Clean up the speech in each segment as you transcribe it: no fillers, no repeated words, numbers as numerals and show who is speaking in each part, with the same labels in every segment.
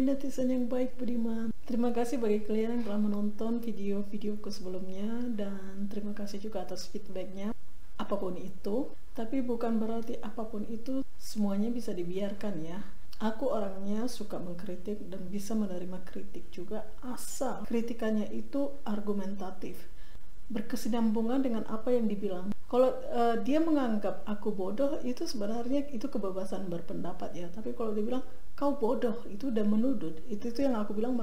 Speaker 1: netizen yang baik budiman. Terima kasih bagi kalian yang telah menonton video-videoku sebelumnya, dan terima kasih juga atas feedbacknya. Apapun itu, tapi bukan berarti apapun itu semuanya bisa dibiarkan ya. Aku orangnya suka mengkritik dan bisa menerima kritik juga, asal kritikannya itu argumentatif, berkesinambungan dengan apa yang dibilang. Kalau dia menganggap aku bodoh, itu sebenarnya itu kebebasan berpendapat ya. Tapi kalau dia bilang kau bodoh, itu udah menuduh. Itu yang aku bilang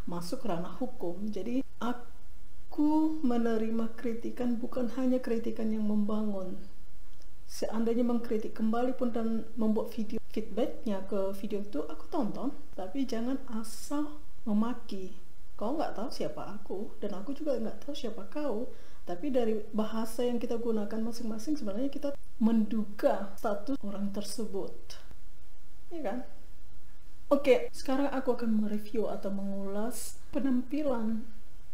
Speaker 1: masuk ranah hukum. Jadi aku menerima kritikan bukan hanya kritikan yang membangun. Seandainya mengkritik kembali pun dan membuat video feedbacknya ke video itu, aku tonton. Tapi jangan asal memaki. Kau nggak tahu siapa aku, dan aku juga nggak tahu siapa kau. Tapi dari bahasa yang kita gunakan masing-masing, sebenarnya kita menduga status orang tersebut, ya kan? Oke, sekarang aku akan mereview atau mengulas penampilan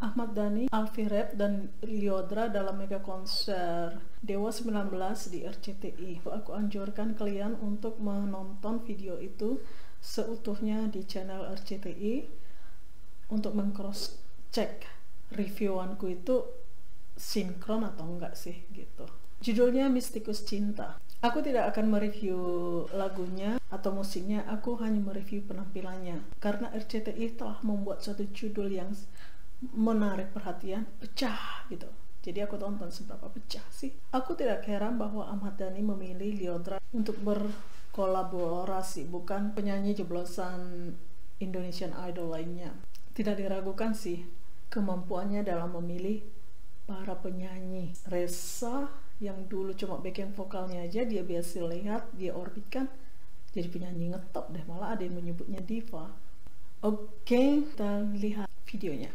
Speaker 1: Ahmad Dhani, Alfie Rap, dan Lyodra dalam mega konser Dewa 19 di RCTI. Aku anjurkan kalian untuk menonton video itu seutuhnya di channel RCTI untuk meng-cross check reviewanku itu sinkron atau enggak sih gitu. Judulnya Mistikus Cinta. Aku tidak akan mereview lagunya atau musiknya, aku hanya mereview penampilannya karena RCTI telah membuat suatu judul yang menarik perhatian, pecah gitu. Jadi aku tonton seberapa pecah sih. Aku tidak heran bahwa Ahmad Dhani memilih Lyodra untuk berkolaborasi, bukan penyanyi jeblosan Indonesian Idol lainnya. Tidak diragukan sih kemampuannya dalam memilih para penyanyi. Reza yang dulu cuma backing vokalnya aja dia biasa lihat, dia orbitkan jadi penyanyi ngetop deh, malah ada yang menyebutnya diva. Oke, kita lihat videonya.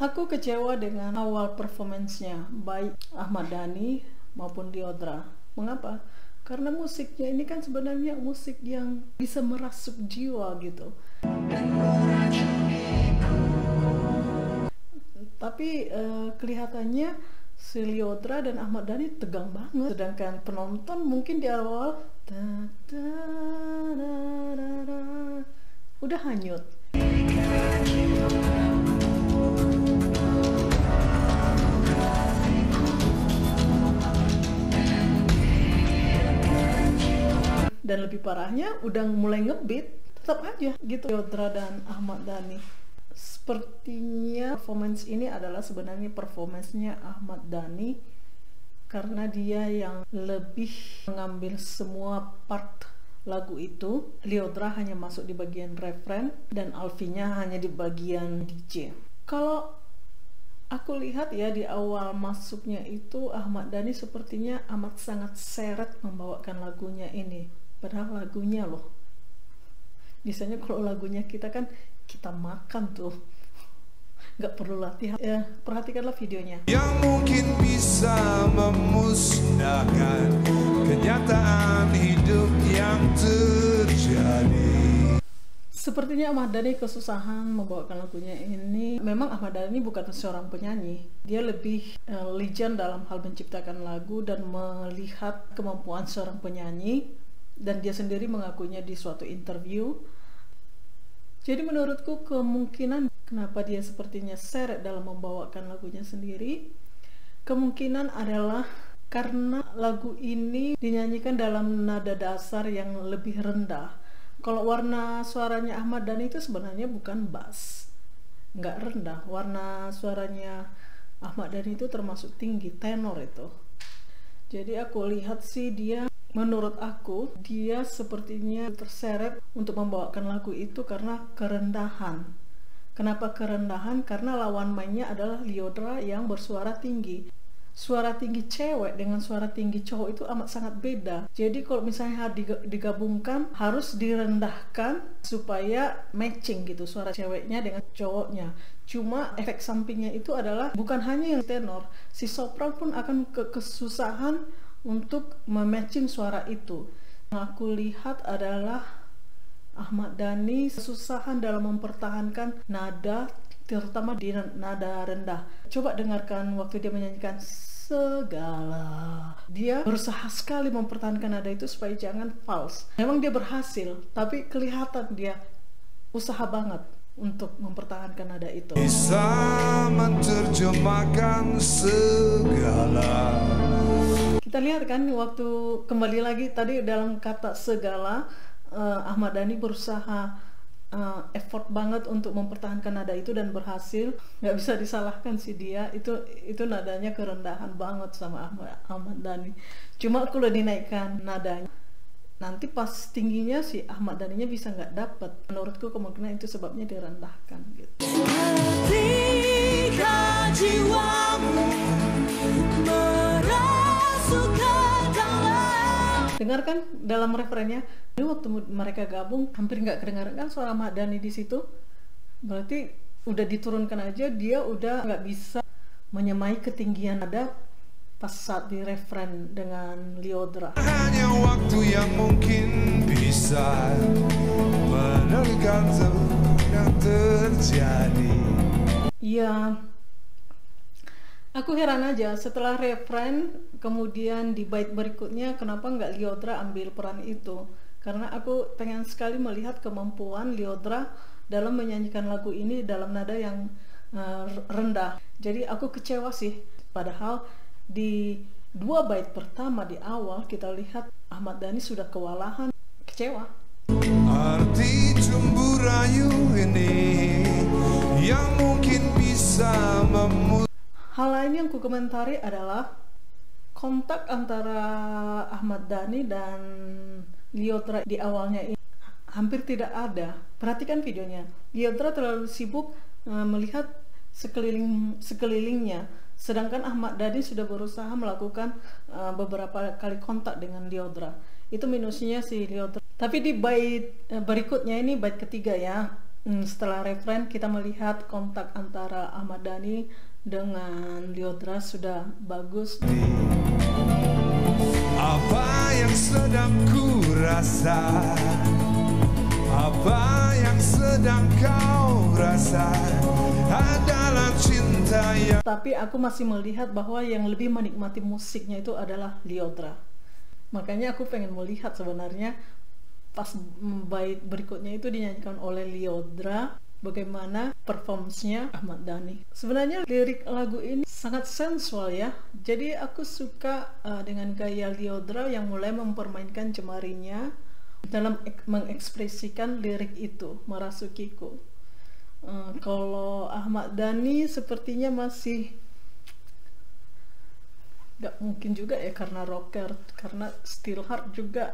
Speaker 1: Aku kecewa dengan awal performance-nya, baik Ahmad Dhani maupun Lyodra. Mengapa? Karena musiknya ini kan sebenarnya musik yang bisa merasuk jiwa gitu. Tapi kelihatannya si Lyodra dan Ahmad Dhani tegang banget, sedangkan penonton mungkin di awal udah hanyut. Dan lebih parahnya udah mulai ngebeat, tetap aja gitu Lyodra dan Ahmad Dhani. Sepertinya performance ini adalah sebenarnya performance-nya Ahmad Dhani, karena dia yang lebih mengambil semua part lagu itu. Lyodra hanya masuk di bagian refren dan Alfie-nya hanya di bagian DJ. Kalau aku lihat ya di awal masuknya itu Ahmad Dhani sepertinya amat sangat seret membawakan lagunya ini. Padahal lagunya loh, biasanya kalau lagunya kita kan kita makan tuh, nggak perlu latihan ya. Perhatikanlah videonya
Speaker 2: yang mungkin bisa memusnahkan kenyataan hidup yang terjadi.
Speaker 1: Sepertinya Ahmad Dhani kesusahan membawakan lagunya ini. Memang Ahmad Dhani bukan seorang penyanyi, dia lebih legend dalam hal menciptakan lagu dan melihat kemampuan seorang penyanyi, dan dia sendiri mengakuinya di suatu interview. Jadi menurutku kemungkinan kenapa dia sepertinya seret dalam membawakan lagunya sendiri, kemungkinan adalah karena lagu ini dinyanyikan dalam nada dasar yang lebih rendah. Kalau warna suaranya Ahmad Dhani itu sebenarnya bukan bass, nggak rendah. Warna suaranya Ahmad Dhani itu termasuk tinggi, tenor itu. Jadi aku lihat sih menurut aku dia sepertinya terseret untuk membawakan lagu itu karena kerendahan. Kenapa kerendahan? Karena lawan mainnya adalah Lyodra yang bersuara tinggi. Suara tinggi cewek dengan suara tinggi cowok itu amat sangat beda. Jadi kalau misalnya digabungkan harus direndahkan supaya matching gitu suara ceweknya dengan cowoknya. Cuma efek sampingnya itu adalah bukan hanya yang tenor, si sopran pun akan kesusahan untuk mematching suara itu. Yang aku lihat adalah Ahmad Dhani kesusahan dalam mempertahankan nada, terutama di nada rendah. Coba dengarkan waktu dia menyanyikan segala. dia berusaha sekali mempertahankan nada itu supaya jangan false. Memang dia berhasil, tapi kelihatan dia usaha banget untuk mempertahankan nada itu.
Speaker 2: Bisa menerjemahkan segala.
Speaker 1: Kita lihat kan waktu kembali lagi tadi dalam kata segala, Ahmad Dhani berusaha effort banget untuk mempertahankan nada itu dan berhasil. Nggak bisa disalahkan sih dia, itu nadanya kerendahan banget sama Ahmad Dhani. Cuma kalau dinaikkan nadanya, nanti pas tingginya si Ahmad Dhaninya bisa nggak dapet. Menurutku kemungkinan itu sebabnya direndahkan gitu.
Speaker 3: Ketika jiwamu merasuk ke dalam.
Speaker 1: Dengarkan dalam referennya, ini waktu mereka gabung hampir nggak kedengaran kan suara Ahmad Dhani di situ. Berarti udah diturunkan aja, dia udah nggak bisa menyamai ketinggian nada pas saat di referen dengan Lyodra.
Speaker 2: Hanya waktu yang mungkin bisa menentukan yang terjadi.
Speaker 1: Iya, aku heran aja setelah referen kemudian di bait berikutnya kenapa nggak Lyodra ambil peran itu. Karena aku pengen sekali melihat kemampuan Lyodra dalam menyanyikan lagu ini dalam nada yang rendah. Jadi aku kecewa sih, padahal di 2 bait pertama di awal kita lihat Ahmad Dhani sudah kewalahan, kecewa.
Speaker 2: Arti cemburu rayu ini yang mungkin bisa
Speaker 1: Hal lain yang ku komentari adalah kontak antara Ahmad Dhani dan Lyodra di awalnya ini hampir tidak ada. Perhatikan videonya. Lyodra terlalu sibuk melihat sekelilingnya, sedangkan Ahmad Dhani sudah berusaha melakukan beberapa kali kontak dengan Lyodra. Itu minusnya si Lyodra. Tapi di bait berikutnya, ini bait ketiga ya, setelah referen kita melihat kontak antara Ahmad Dhani dengan Lyodra sudah bagus.
Speaker 2: Apa yang sedang ku rasa, apa yang sedang kau rasa adalah cinta yang.
Speaker 1: Tapi aku masih melihat bahwa yang lebih menikmati musiknya itu adalah Lyodra. Makanya aku pengen melihat sebenarnya pas bait berikutnya itu dinyanyikan oleh Lyodra, bagaimana performance-nya Ahmad Dhani. Sebenarnya lirik lagu ini sangat sensual ya. Jadi aku suka dengan gaya Lyodra yang mulai mempermainkan jemarinya dalam mengekspresikan lirik itu, Merasukiku. Kalau Ahmad Dhani sepertinya masih gak mungkin juga ya, karena rocker, karena steel hard juga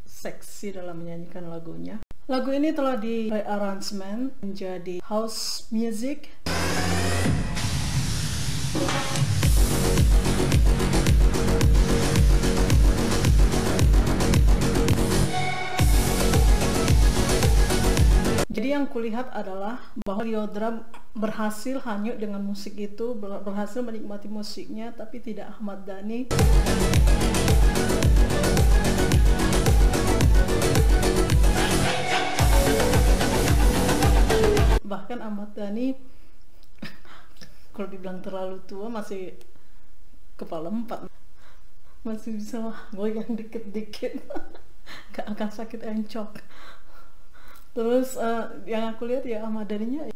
Speaker 1: seksi dalam menyanyikan lagunya. Lagu ini telah di arrangement menjadi house music. Jadi yang kulihat adalah bahwa Lyodra berhasil hanyut dengan musik itu, berhasil menikmati musiknya, tapi tidak Ahmad Dhani. Bahkan Ahmad Dhani kalau dibilang terlalu tua, masih kepala 4, masih bisa goyang dikit-dikit gak akan sakit encok. Terus yang aku lihat ya, Ahmad Dhani-nya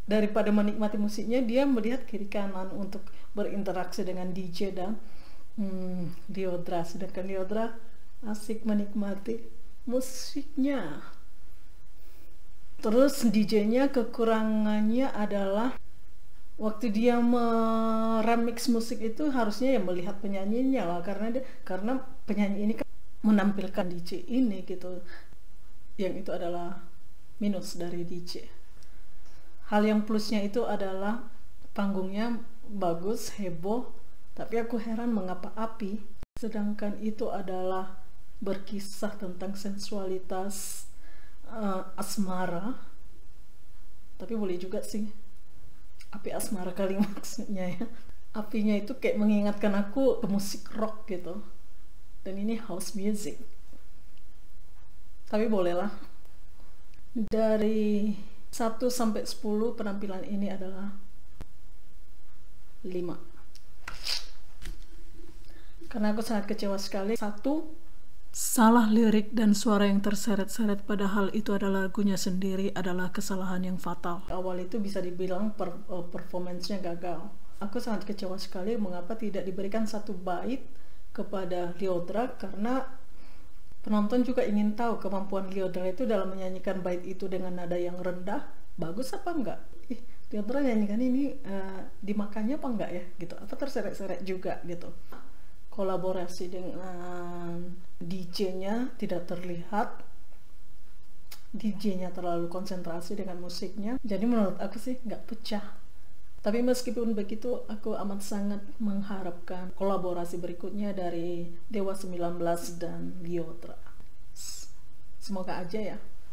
Speaker 1: daripada menikmati musiknya, dia melihat kiri kanan untuk berinteraksi dengan DJ dan Lyodra. Sedangkan Lyodra asik menikmati musiknya. Terus DJ-nya kekurangannya adalah waktu dia meremix musik itu harusnya ya melihat penyanyinya lah, karena penyanyi ini kan menampilkan DJ ini gitu. Yang itu adalah minus dari DJ. Hal yang plusnya itu adalah panggungnya bagus, heboh, tapi aku heran mengapa api, sedangkan itu adalah berkisah tentang sensualitas, asmara. Tapi boleh juga sih api asmara kali maksudnya ya. Apinya itu kayak mengingatkan aku ke musik rock gitu, dan ini house music. Tapi bolehlah. Dari 1 sampai 10 penampilan ini adalah 5. karena aku sangat kecewa sekali. Satu, salah lirik dan suara yang terseret-seret, padahal itu adalah lagunya sendiri, adalah kesalahan yang fatal. Awal itu bisa dibilang performance-nya gagal. Aku sangat kecewa sekali mengapa tidak diberikan satu bait kepada Lyodra, karena penonton juga ingin tahu kemampuan Lyodra itu dalam menyanyikan bait itu dengan nada yang rendah, bagus apa enggak? Lyodra nyanyikan ini dimakannya apa enggak ya gitu, apa terseret-seret juga gitu. Kolaborasi dengan DJ-nya tidak terlihat, DJ-nya terlalu konsentrasi dengan musiknya, jadi menurut aku sih nggak pecah. Tapi meskipun begitu, aku amat sangat mengharapkan kolaborasi berikutnya dari Dewa 19 dan Lyodra. Semoga aja ya.